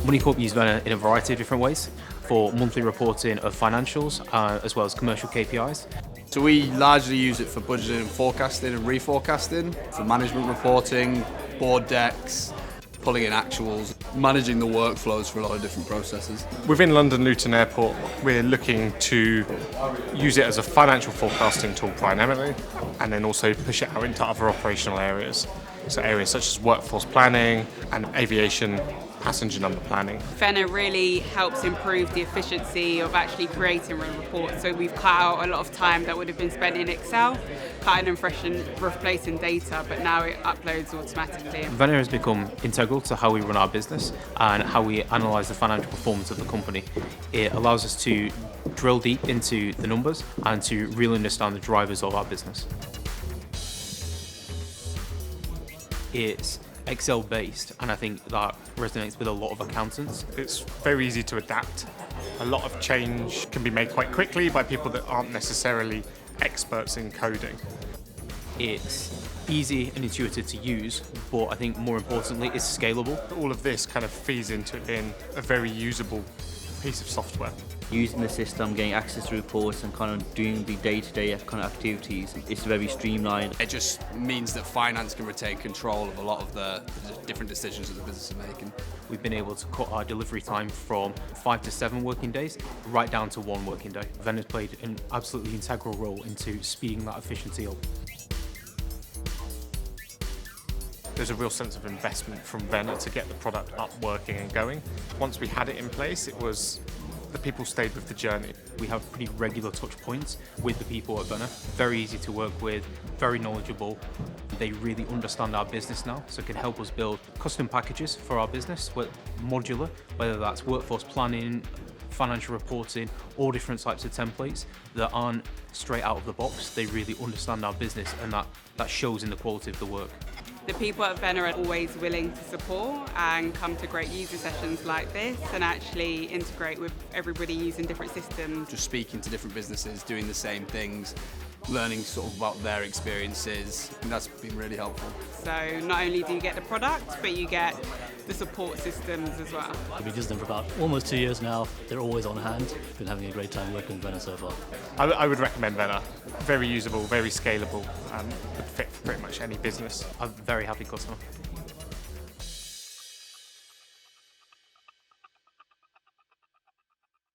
MoneyCorp use Vena in a variety of different ways for monthly reporting of financials as well as commercial KPIs. So we largely use it for budgeting and forecasting and reforecasting, for management reporting, board decks, pulling in actuals, managing the workflows for a lot of different processes. Within London Luton Airport, we're looking to use it as a financial forecasting tool primarily, and then also push it out into other operational areas. So areas such as workforce planning and aviation passenger number planning. Vena really helps improve the efficiency of actually creating a report. So we've cut out a lot of time that would have been spent in Excel, cutting and replacing data, but now it uploads automatically. Vena has become integral to how we run our business and how we analyse the financial performance of the company. It allows us to drill deep into the numbers and to really understand the drivers of our business. It's Excel based, and I think that resonates with a lot of accountants. It's very easy to adapt. A lot of change can be made quite quickly by people that aren't necessarily experts in coding. It's easy and intuitive to use, but I think more importantly, it's scalable. All of this kind of feeds into it being a very usable piece of software. Using the system, getting access to reports and kind of doing the day-to-day kind of activities, it's very streamlined. It just means that finance can retain control of a lot of the different decisions that the business is making. We've been able to cut our delivery time from 5 to 7 working days right down to 1 working day. Vena's played an absolutely integral role into speeding that efficiency up. There's a real sense of investment from Vena to get the product up, working and going. Once we had it in place, it was the people stayed with the journey. We have pretty regular touch points with the people at Vena. Very easy to work with, very knowledgeable. They really understand our business now, so it can help us build custom packages for our business, modular, whether that's workforce planning, financial reporting, all different types of templates that aren't straight out of the box. They really understand our business, and that shows in the quality of the work. The people at Vena are always willing to support and come to great user sessions like this and actually integrate with everybody using different systems. Just speaking to different businesses, doing the same things, learning sort of about their experiences, and that's been really helpful. So not only do you get the product, but you get the support systems as well. We've been using them for about almost 2 years now. They're always on hand. Been having a great time working with Vena so far. I would recommend Vena. Very usable, very scalable, would fit for pretty much any business. I'm a very happy customer.